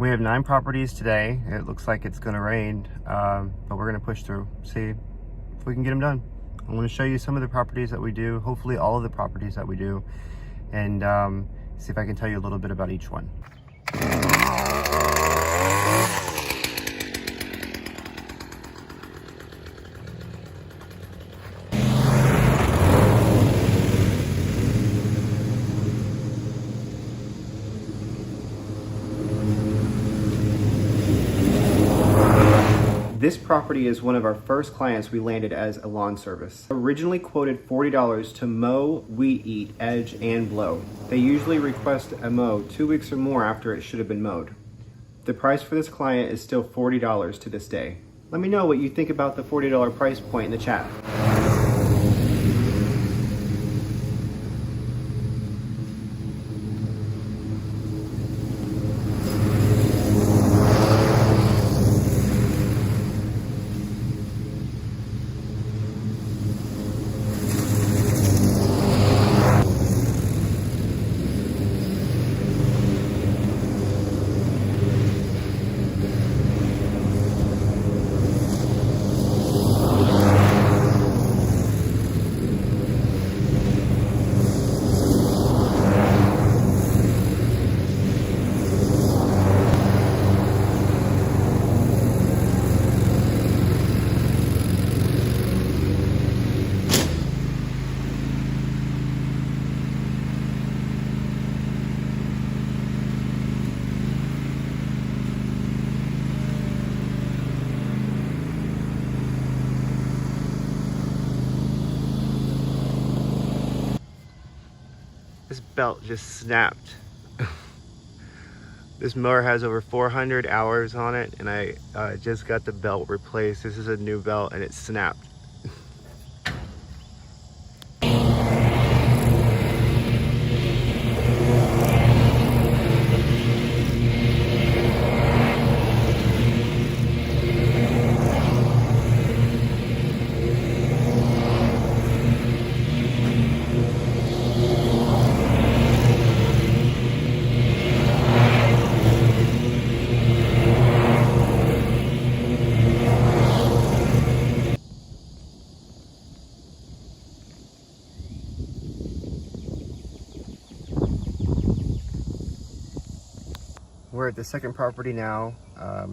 We have 9 properties today. It looks like it's gonna rain, but we're gonna push through, see if we can get them done. I'm gonna show you some of the properties that we do, hopefully all of the properties that we do, and see if I can tell you a little bit about each one. This property is one of our first clients we landed as a lawn service. Originally quoted $40 to mow, weed eat, edge, and blow. They usually request a mow 2 weeks or more after it should have been mowed. The price for this client is still $40 to this day. Let me know what you think about the $40 price point in the chat. This belt just snapped. This mower has over 400 hours on it, and I just got the belt replaced. This is a new belt and it snapped. We're at the second property now. I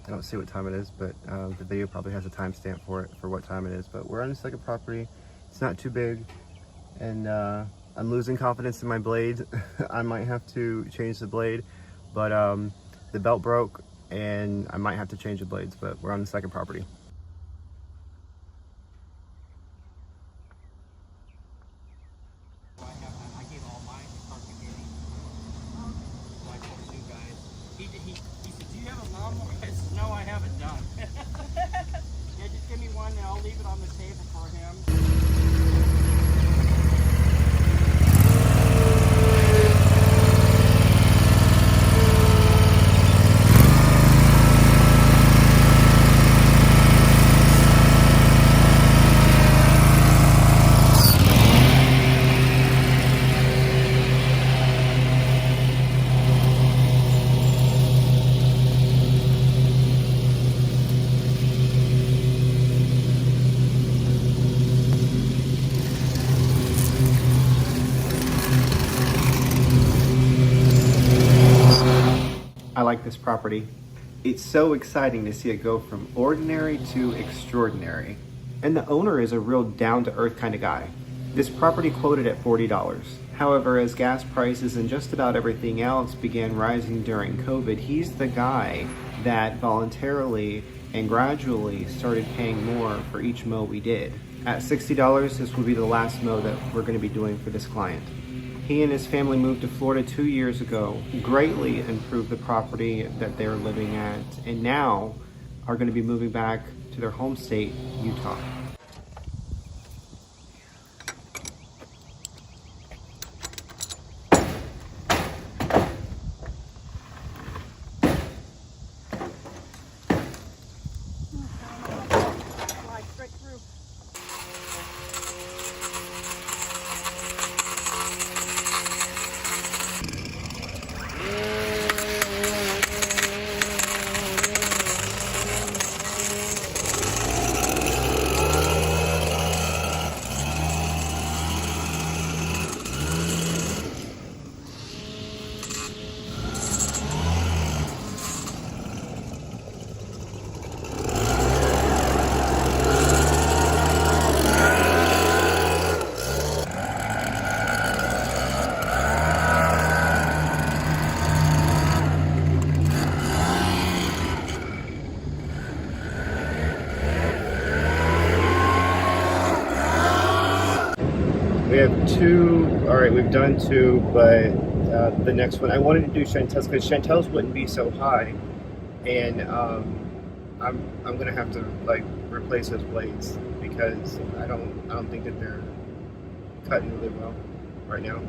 don't see what time it is, but the video probably has a timestamp for it, for what time it is. But we're on the second property. It's not too big, and I'm losing confidence in my blade. I might have to change the blade, but the belt broke, and I might have to change the blades, but we're on the second property. He said, do you have a lawnmower? I said, no, I haven't done. Yeah, just give me one and I'll leave it on the table for him. I like this property. It's so exciting to see it go from ordinary to extraordinary. And the owner is a real down-to-earth kind of guy. This property quoted at $40. However, as gas prices and just about everything else began rising during COVID, he's the guy that voluntarily and gradually started paying more for each mow we did. At $60, this will be the last mow that we're going to be doing for this client. He and his family moved to Florida 2 years ago, greatly improved the property that they're living at, and now are going to be moving back to their home state, Utah. We have two. All right, we've done two, but the next one I wanted to do Chantel's because Chantel's wouldn't be so high, and I'm gonna have to like replace those blades because I don't think that they're cutting really well right now.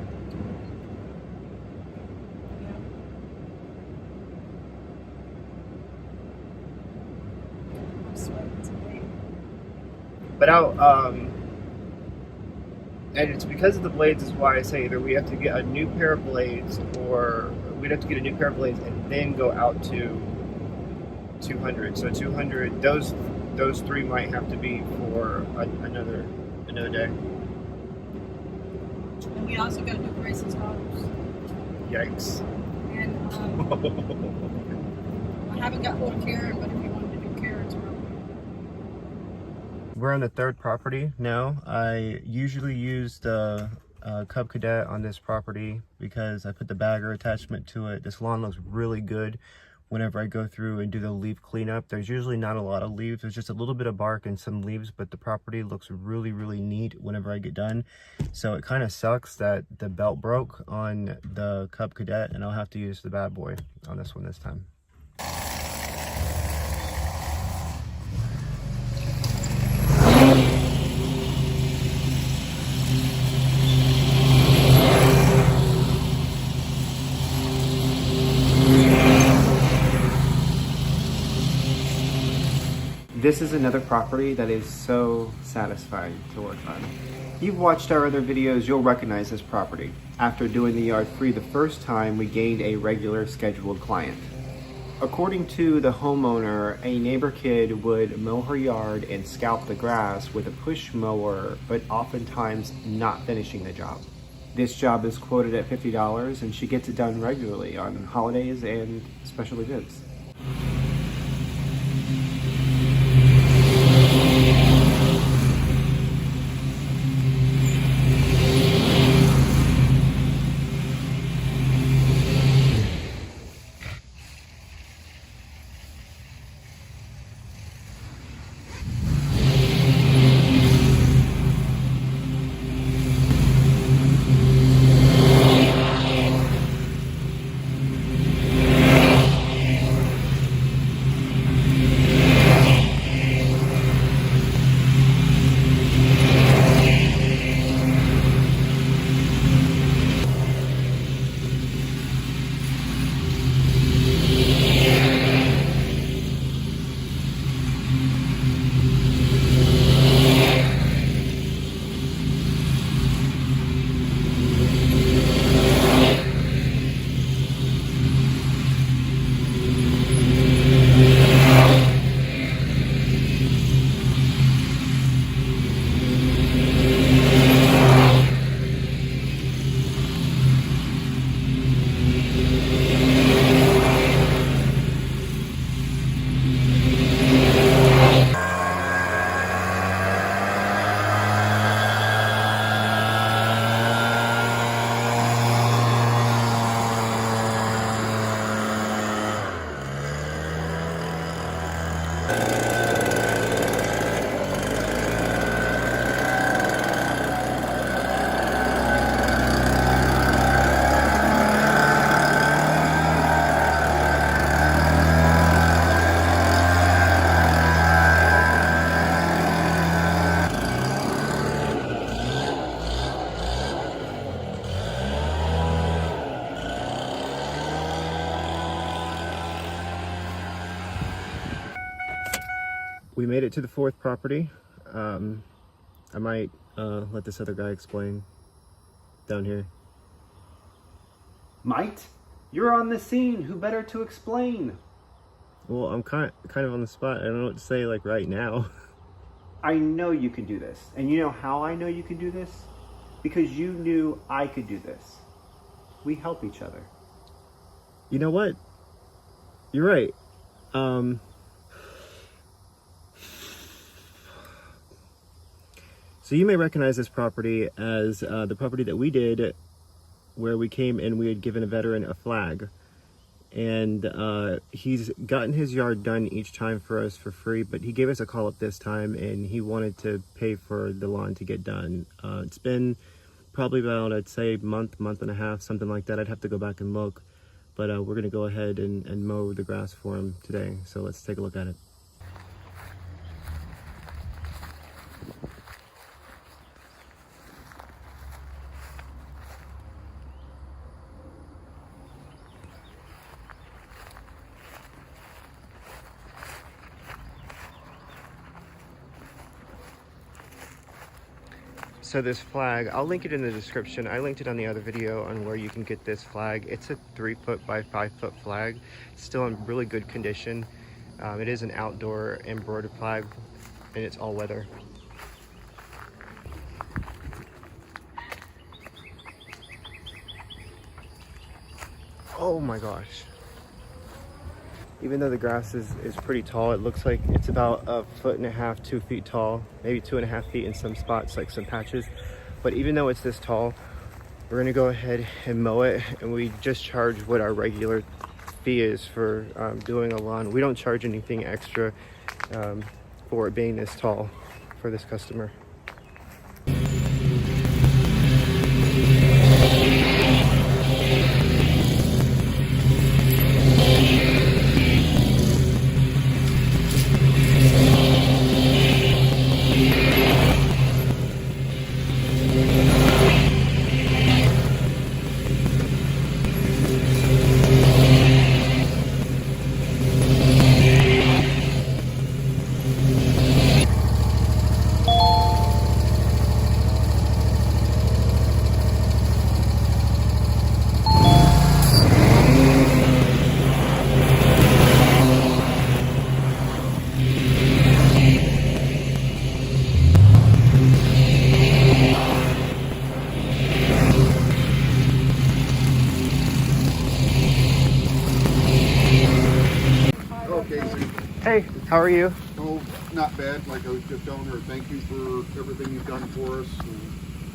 But and it's because of the blades is why I say either we have to get a new pair of blades or we'd have to get a new pair of blades and then go out to 200. So 200, those three might have to be for another day. And we also got new braces hose. Yikes. And I haven't got hold of Karen, but if you wanted to do Karen's room. We're on the third property now. I usually use the Cub Cadet on this property because I put the bagger attachment to it. This lawn looks really good whenever I go through and do the leaf cleanup. There's usually not a lot of leaves. There's just a little bit of bark and some leaves, but the property looks really, really neat whenever I get done. So it kind of sucks that the belt broke on the Cub Cadet and I'll have to use the bad boy on this one this time. This is another property that is so satisfying to work on. You've watched our other videos, you'll recognize this property. After doing the yard free the first time, we gained a regular scheduled client. According to the homeowner, a neighbor kid would mow her yard and scalp the grass with a push mower, but oftentimes not finishing the job. This job is quoted at $50 and she gets it done regularly on holidays and special events. We made it to the fourth property. I might let this other guy explain down here. Might? You're on the scene. Who better to explain? Well, I'm kind of on the spot. I don't know what to say like right now. I know you can do this. And you know how I know you can do this? Because you knew I could do this. We help each other. You know what? You're right. So you may recognize this property as the property that we did where we came and we had given a veteran a flag. And he's gotten his yard done each time for us for free, but he gave us a call up this time and he wanted to pay for the lawn to get done. It's been probably about, I'd say, month and a half, something like that. I'd have to go back and look. But we're going to go ahead and mow the grass for him today. So let's take a look at it. So this flag, I'll link it in the description. I linked it on the other video on where you can get this flag. It's a 3-foot by 5-foot flag. It's still in really good condition. It is an outdoor embroidered flag, and it's all weather. Oh my gosh. Even though the grass is pretty tall, it looks like it's about 1.5 feet, 2 feet tall, maybe 2.5 feet in some spots, like some patches. But even though it's this tall, we're gonna go ahead and mow it, and we just charge what our regular fee is for doing a lawn. We don't charge anything extra for it being this tall for this customer. Hey, how are you? Oh, not bad. Like I was just telling her, thank you for everything you've done for us. And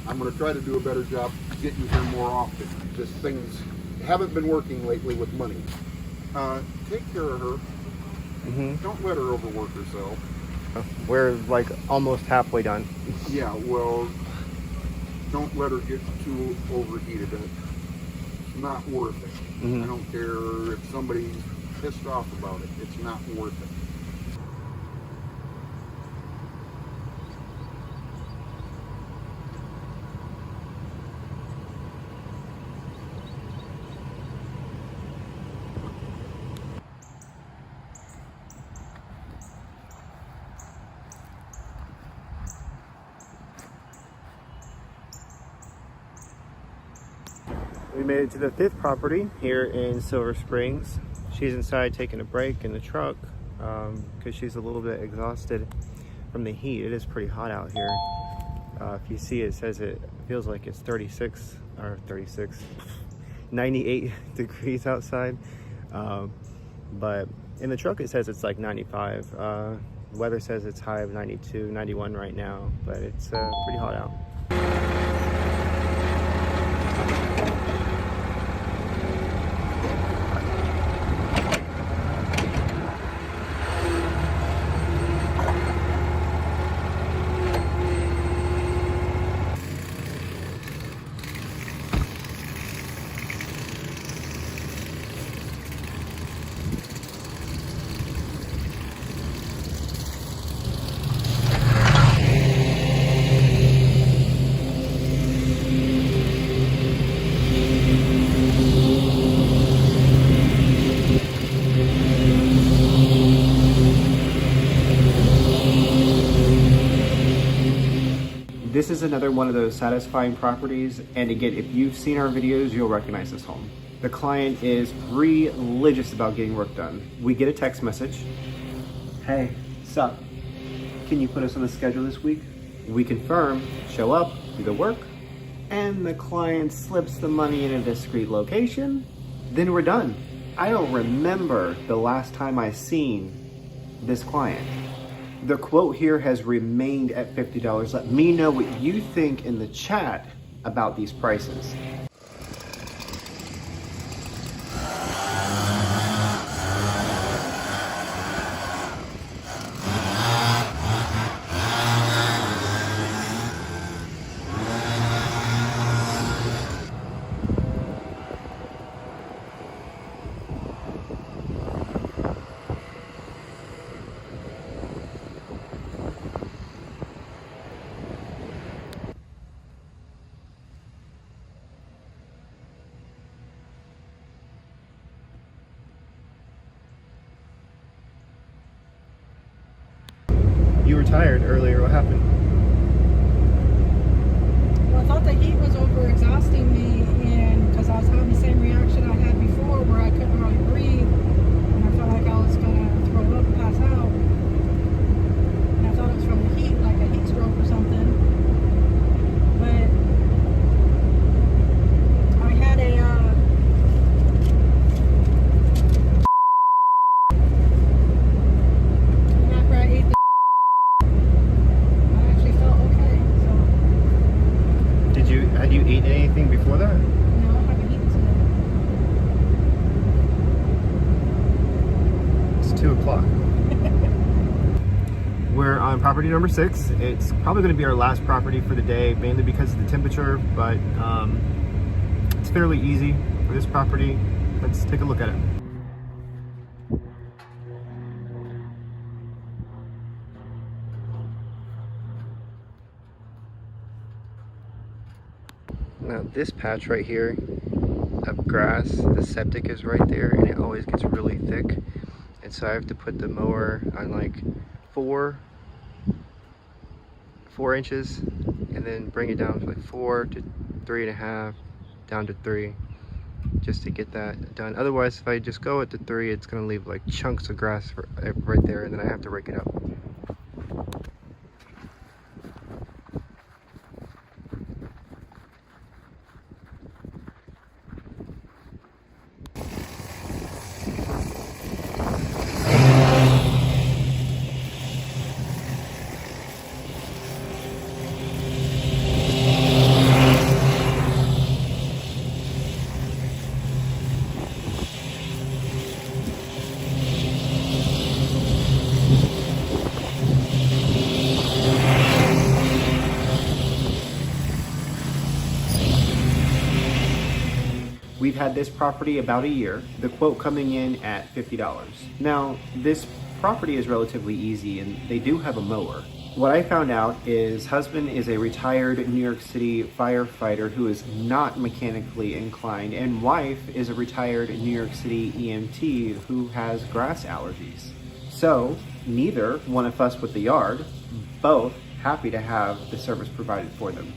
I'm going to try to do a better job getting you here more often. Just things haven't been working lately with money. Take care of her. Don't let her overwork herself. We're like almost halfway done. Yeah, well, don't let her get too overheated. It's not worth it. I don't care if somebody's pissed off about it. It's not worth it. We made it to the 5th property here in Silver Springs. She's inside taking a break in the truck because she's a little bit exhausted from the heat. It is pretty hot out here. If you see, it says it feels like it's 98 degrees outside. But in the truck it says it's like 95. Weather says it's high of 92, 91 right now, but it's pretty hot out. This is another one of those satisfying properties, and again, if you've seen our videos, you'll recognize this home. The client is religious about getting work done. We get a text message. Hey, sup? Can you put us on the schedule this week? We confirm, show up, do the work, and the client slips the money in a discreet location. Then we're done. I don't remember the last time I seen this client. The quote here has remained at $50. Let me know what you think in the chat about these prices. you were tired earlier. What happened? Well, I thought the heat was over exhausting me, and because I was having the same reaction I had before where I couldn't really breathe, and I felt like I was going to throw up and pass out. And I thought it was from the heat, like a heat stroke or something. But I had a and after I ate the I actually felt okay. So Had you eaten anything before that? no, I haven't eaten today. It's 2 o'clock. We're on property number 6. It's probably going to be our last property for the day, mainly because of the temperature, but it's fairly easy for this property. Let's take a look at it. Now this patch right here of grass, the septic is right there, and it always gets really thick, and so I have to put the mower on like 4 inches and then bring it down to like 4 to 3.5 down to 3 just to get that done. Otherwise, if I just go at the 3, it's gonna leave like chunks of grass right there, and then I have to rake it up. We've had this property about a year, the quote coming in at $50. Now, this property is relatively easy and they do have a mower. What I found out is husband is a retired New York City firefighter who is not mechanically inclined, and wife is a retired New York City EMT who has grass allergies. So neither want to fuss with the yard, both happy to have the service provided for them.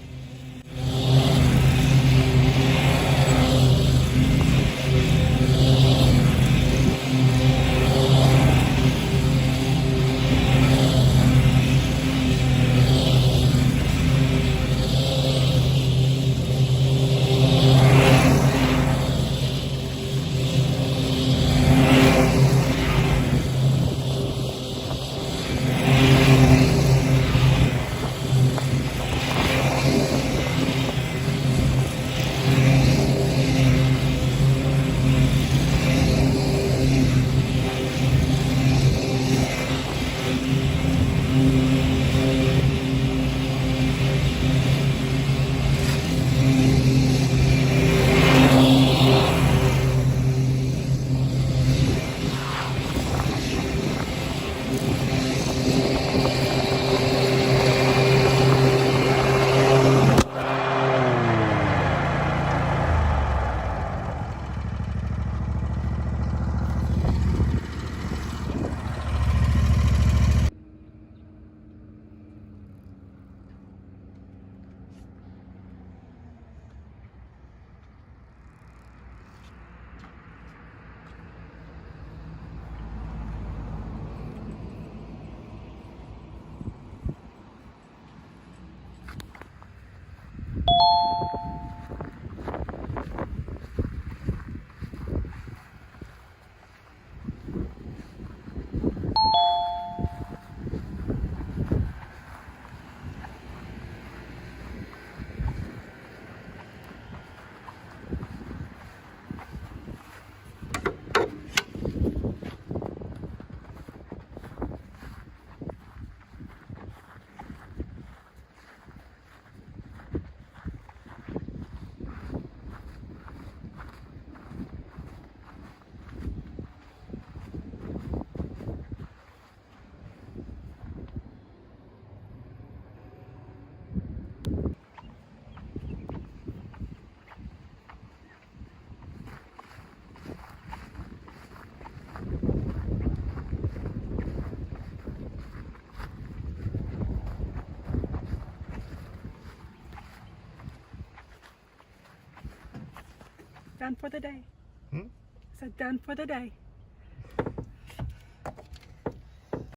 Done for the day. Hmm? I said done for the day.